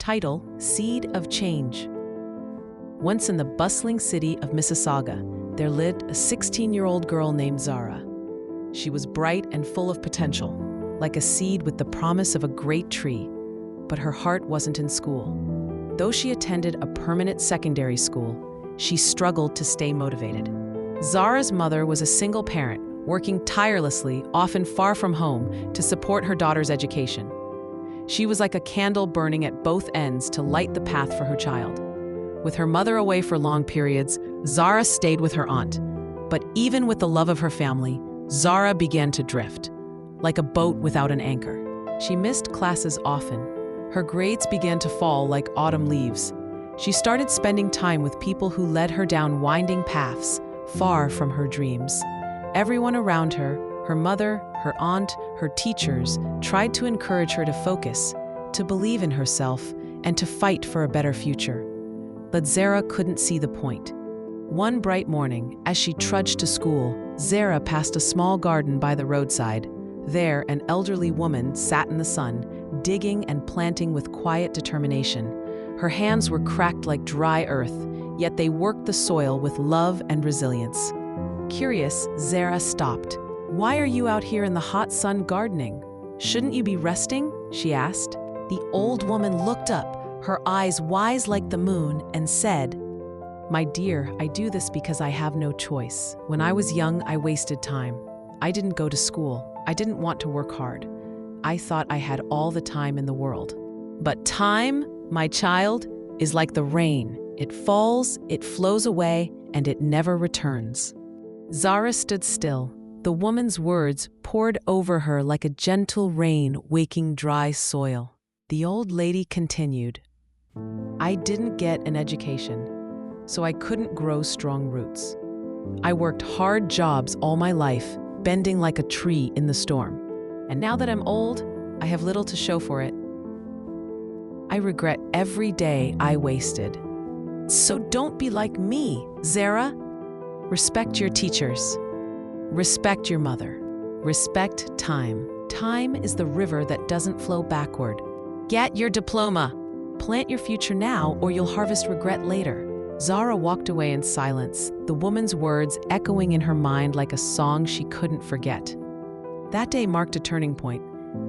Title: Seed of Change. Once in the bustling city of Mississauga, there lived a 16-year-old girl named Zara. She was bright and full of potential, like a seed with the promise of a great tree, but her heart wasn't in school. Though she attended a permanent secondary school, she struggled to stay motivated. Zara's mother was a single parent, working tirelessly, often far from home, to support her daughter's education. She was like a candle burning at both ends to light the path for her child. With her mother away for long periods, Zara stayed with her aunt. But even with the love of her family, Zara began to drift, like a boat without an anchor. She missed classes often. Her grades began to fall like autumn leaves. She started spending time with people who led her down winding paths, far from her dreams. Everyone around her, her mother, her aunt, her teachers, tried to encourage her to focus, to believe in herself, and to fight for a better future. But Zara couldn't see the point. One bright morning, as she trudged to school, Zara passed a small garden by the roadside. There, an elderly woman sat in the sun, digging and planting with quiet determination. Her hands were cracked like dry earth, yet they worked the soil with love and resilience. Curious, Zara stopped. "Why are you out here in the hot sun gardening? Shouldn't you be resting?" she asked. The old woman looked up, her eyes wise like the moon, and said, "My dear, I do this because I have no choice. When I was young, I wasted time. I didn't go to school. I didn't want to work hard. I thought I had all the time in the world. But time, my child, is like the rain. It falls, it flows away, and it never returns." Zara stood still. The woman's words poured over her like a gentle rain waking dry soil. The old lady continued, "I didn't get an education, so I couldn't grow strong roots. I worked hard jobs all my life, bending like a tree in the storm. And now that I'm old, I have little to show for it. I regret every day I wasted. So don't be like me, Zara. Respect your teachers. Respect your mother. Respect time. Time is the river that doesn't flow backward. Get your diploma. Plant your future now, or you'll harvest regret later." Zara walked away in silence, the woman's words echoing in her mind like a song she couldn't forget. That day marked a turning point.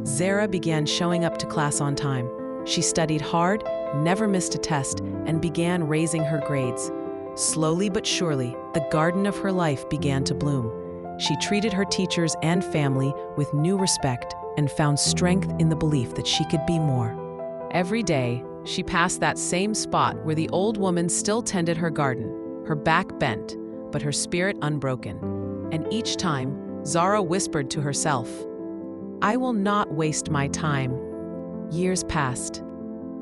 Zara began showing up to class on time. She studied hard, never missed a test, and began raising her grades. Slowly but surely, the garden of her life began to bloom. She treated her teachers and family with new respect and found strength in the belief that she could be more. Every day, she passed that same spot where the old woman still tended her garden, her back bent, but her spirit unbroken. And each time, Zara whispered to herself, "I will not waste my time." Years passed.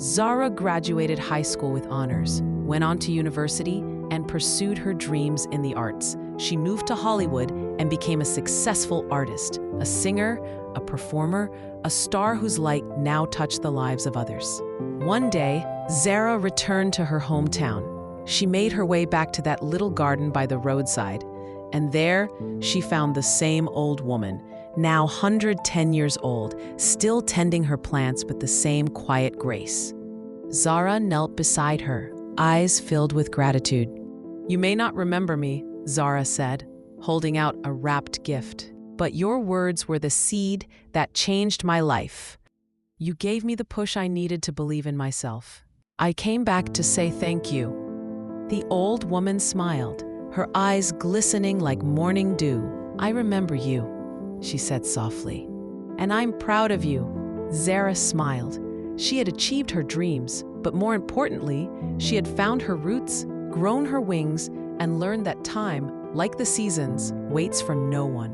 Zara graduated high school with honors, went on to university, and pursued her dreams in the arts. She moved to Hollywood and became a successful artist, a singer, a performer, a star whose light now touched the lives of others. One day, Zara returned to her hometown. She made her way back to that little garden by the roadside, and there she found the same old woman, now 110 years old, still tending her plants with the same quiet grace. Zara knelt beside her, eyes filled with gratitude. "You may not remember me," Zara said, holding out a wrapped gift, "but your words were the seed that changed my life. You gave me the push I needed to believe in myself. I came back to say thank you." The old woman smiled, her eyes glistening like morning dew. "I remember you," she said softly. "And I'm proud of you." Zara smiled. She had achieved her dreams, but more importantly, she had found her roots, grown her wings, and learned that time, like the seasons, waits for no one.